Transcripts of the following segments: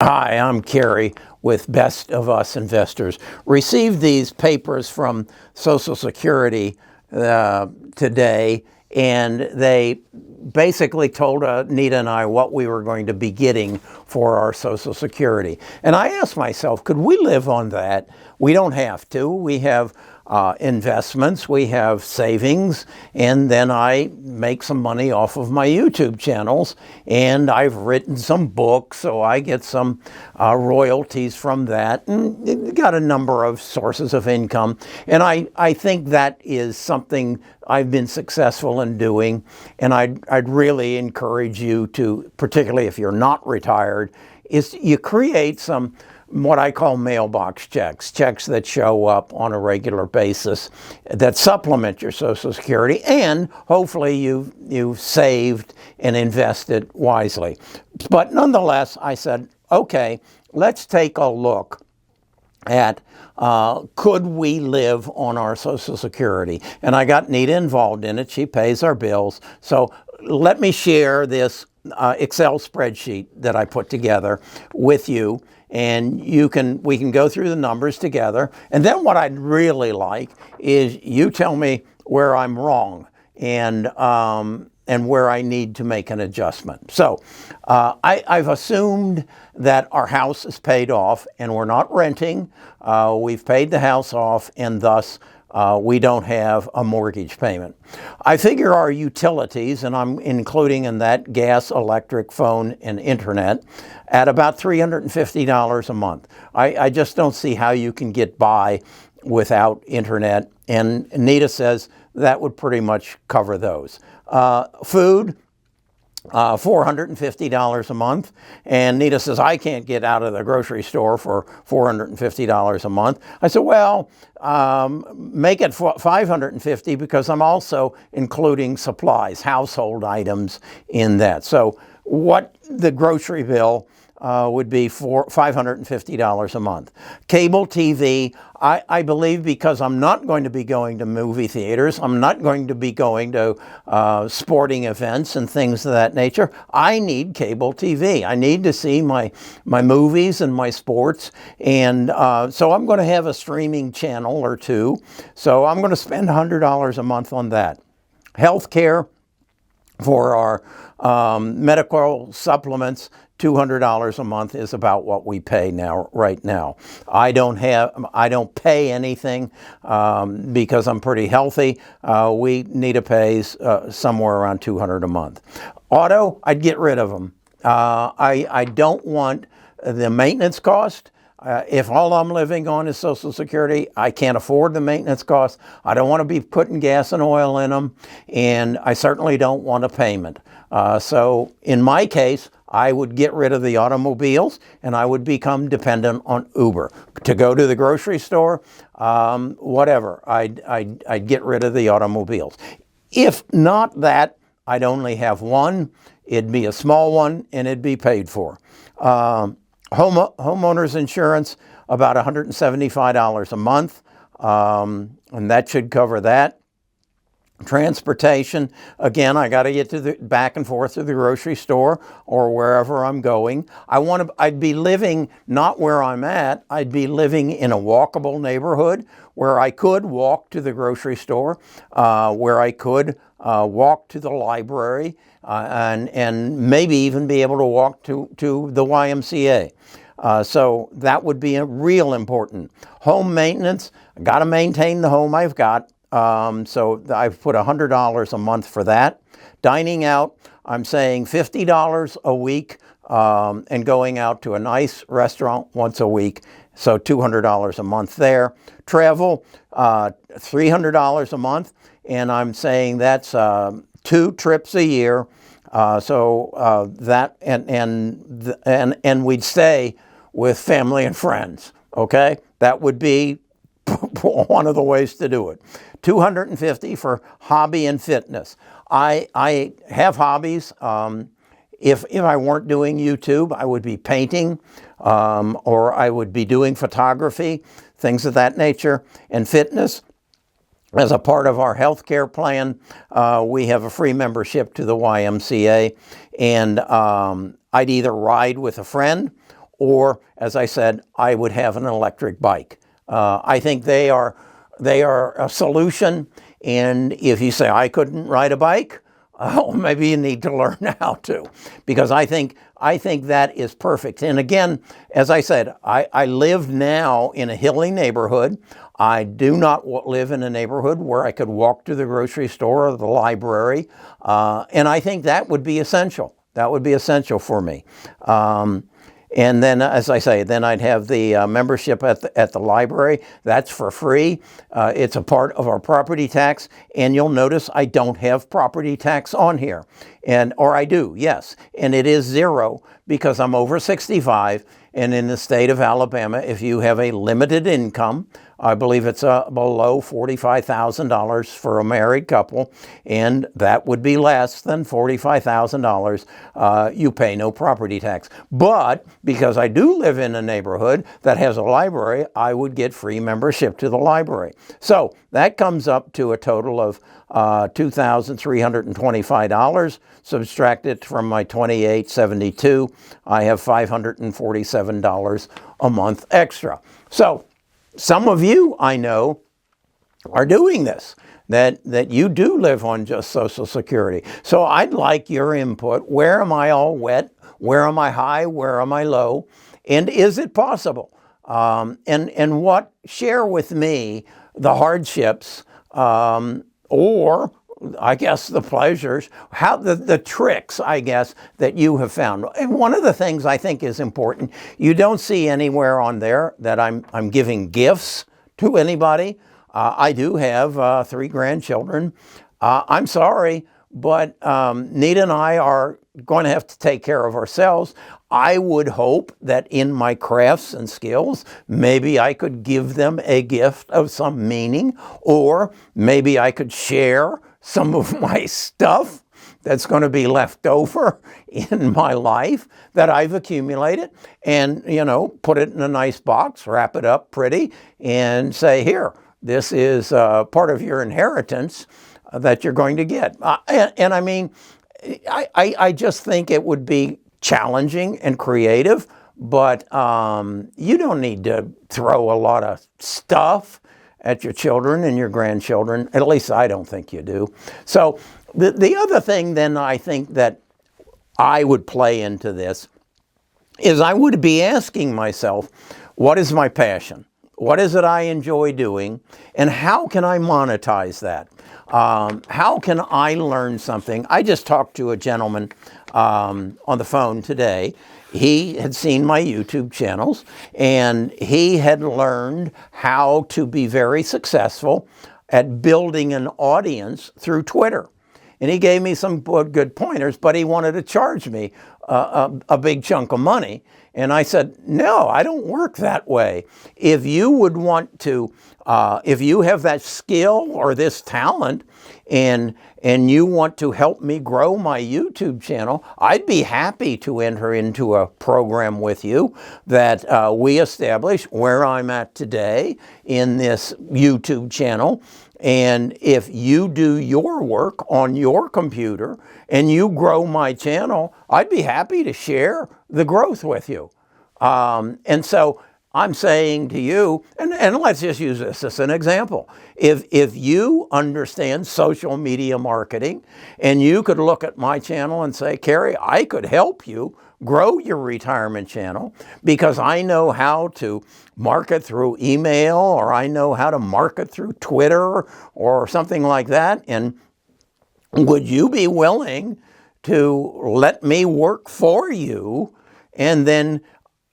Hi, I'm Kerry with Best of Us Investors. Received these papers from Social Security today, and they basically told Nita and I what we were going to be getting for our Social Security. And I asked myself, could we live on that? We don't have to. We have investments, we have savings, and then I make some money off of my YouTube channels, and I've written some books, so I get some royalties from that, and got a number of sources of income. And I think that is something I've been successful in doing, and I'd really encourage you to, particularly if you're not retired, is you create some what I call mailbox checks that show up on a regular basis that supplement your Social Security, and hopefully you've saved and invested wisely. But nonetheless, I said, okay, let's take a look at could we live on our Social Security? And I got Nita involved in it. She pays our bills. So let me share this Excel spreadsheet that I put together with you, and we can go through the numbers together. And then what I'd really like is you tell me where I'm wrong and where I need to make an adjustment. So I've assumed that our house is paid off and we're not renting. We've paid the house off, and thus we don't have a mortgage payment. I figure our utilities, and I'm including in that gas, electric, phone, and internet, at about $350 a month. I just don't see how you can get by without internet, and Nita says that would pretty much cover those. Food, $450 a month, and Nita says I can't get out of the grocery store for $450 a month. I said, well, make it $550 because I'm also including supplies, household items in that. So what the grocery bill would be for $550 a month. Cable TV, I believe, because I'm not going to be going to movie theaters, I'm not going to be going to sporting events and things of that nature, I need cable TV. I need to see my movies and my sports, and so I'm going to have a streaming channel or two, so I'm going to spend $100 a month on that. Healthcare, for our medical supplements, $200 a month is about what we pay right now. I don't pay anything because I'm pretty healthy. Nita pays somewhere around $200 a month. Auto, I'd get rid of them. I don't want the maintenance cost. If all I'm living on is Social Security, I can't afford the maintenance costs. I don't want to be putting gas and oil in them, and I certainly don't want a payment. So in my case, I would get rid of the automobiles, and I would become dependent on Uber. To go to the grocery store, whatever, I'd get rid of the automobiles. If not that, I'd only have one. It'd be a small one, and it'd be paid for. Homeowners insurance, about $175 a month, and that should cover that. Transportation, again, I got to get to the back and forth to the grocery store or wherever I'm going. I'd be living not where I'm at. I'd be living in a walkable neighborhood where I could walk to the grocery store, where I could walk to the library, and maybe even be able to walk to the YMCA. So that would be a real important. Home maintenance, I got to maintain the home I've got. So I've put $100 a month for that. Dining out, I'm saying $50 a week, and going out to a nice restaurant once a week. So $200 a month there. Travel, $300 a month, and I'm saying that's 2 trips a year. That and we'd stay with family and friends. Okay, that would be one of the ways to do it. $250 for hobby and fitness. I have hobbies. If I weren't doing YouTube, I would be painting, or I would be doing photography, things of that nature. And fitness, as a part of our health care plan, we have a free membership to the YMCA, and I'd either ride with a friend or, as I said, I would have an electric bike. I think they are a solution. And if you say I couldn't ride a bike, oh, maybe you need to learn how to, because I think that is perfect. And again, as I said, I live now in a hilly neighborhood. I do not live in a neighborhood where I could walk to the grocery store or the library. And I think that would be essential. That would be essential for me. And then, as I say, then I'd have the membership at the library. That's for free. It's a part of our property tax. And you'll notice I don't have property tax on here. Or I do, yes. And it is zero because I'm over 65. And in the state of Alabama, if you have a limited income, I believe it's below $45,000 for a married couple, and that would be less than $45,000. You pay no property tax. But because I do live in a neighborhood that has a library, I would get free membership to the library. So that comes up to a total of $2,325. Subtract it from my $2,872. I have $547 a month extra. So some of you, I know, are doing this, that you do live on just Social Security. So I'd like your input. Where am I all wet? Where am I high? Where am I low? And is it possible? And what, share with me the hardships, or I guess the pleasures, how the tricks, I guess, that you have found. And one of the things I think is important, you don't see anywhere on there that I'm giving gifts to anybody. I do have 3 grandchildren. I'm sorry, but Nita and I are going to have to take care of ourselves. I would hope that in my crafts and skills, maybe I could give them a gift of some meaning, or maybe I could share some of my stuff that's going to be left over in my life that I've accumulated, and, put it in a nice box, wrap it up pretty, and say, here, this is part of your inheritance that you're going to get. And I mean, I just think it would be challenging and creative, but you don't need to throw a lot of stuff at your children and your grandchildren. At least I don't think you do. So the other thing then I think that I would play into this is I would be asking myself, what is my passion? What is it I enjoy doing? And how can I monetize that? How can I learn something? I just talked to a gentleman on the phone today. He had seen my YouTube channels, and he had learned how to be very successful at building an audience through Twitter. And he gave me some good pointers, but he wanted to charge me a big chunk of money. And I said, no, I don't work that way. If you would want to, if you have that skill or this talent, and you want to help me grow my YouTube channel, I'd be happy to enter into a program with you that we establish where I'm at today in this YouTube channel. And if you do your work on your computer and you grow my channel, I'd be happy to share the growth with you. And so I'm saying to you, and let's just use this as an example. If you understand social media marketing and you could look at my channel and say, Carrie, I could help you grow your retirement channel because I know how to market through email, or I know how to market through Twitter or something like that. And would you be willing to let me work for you and then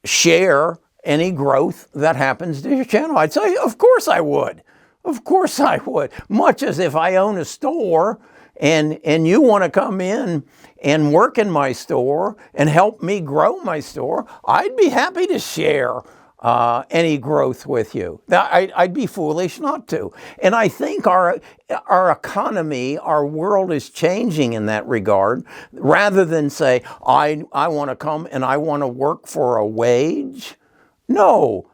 share any growth that happens to your channel? I'd say, of course I would. Of course I would. Much as if I own a store and you want to come in and work in my store and help me grow my store, I'd be happy to share any growth with you. I'd be foolish not to. And I think our economy, our world is changing in that regard. Rather than say, I want to come and I want to work for a wage. No,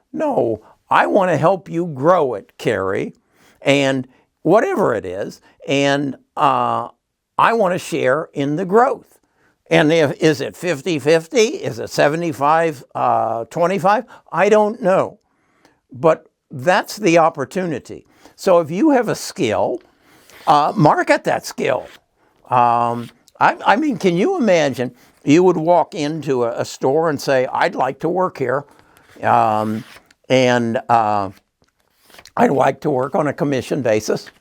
I want to help you grow it, Carrie, and whatever it is. And I want to share in the growth. And is it 50-50? Is it 75-25? I don't know. But that's the opportunity. So if you have a skill, market that skill. I mean, can you imagine you would walk into a store and say, I'd like to work here, and I'd like to work on a commission basis.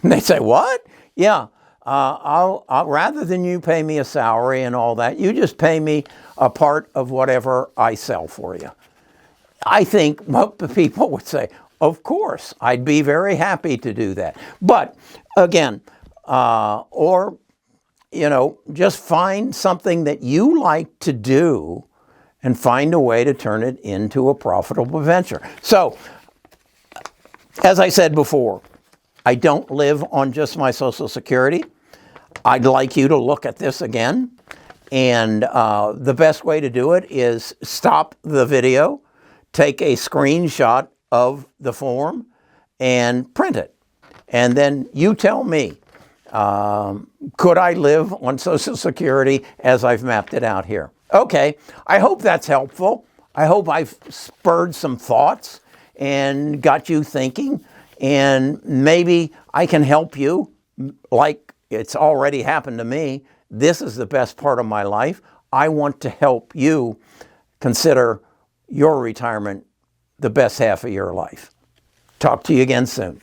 And they say, what? Yeah, I'll rather than you pay me a salary and all that, you just pay me a part of whatever I sell for you. I think most people would say, of course, I'd be very happy to do that. But again, or, you know, just find something that you like to do and find a way to turn it into a profitable venture. So, as I said before, I don't live on just my Social Security. I'd like you to look at this again. And the best way to do it is stop the video, take a screenshot of the form, and print it. And then you tell me, could I live on Social Security as I've mapped it out here? Okay, I hope that's helpful. I hope I've spurred some thoughts and got you thinking. And maybe I can help you like it's already happened to me. This is the best part of my life. I want to help you consider your retirement the best half of your life. Talk to you again soon.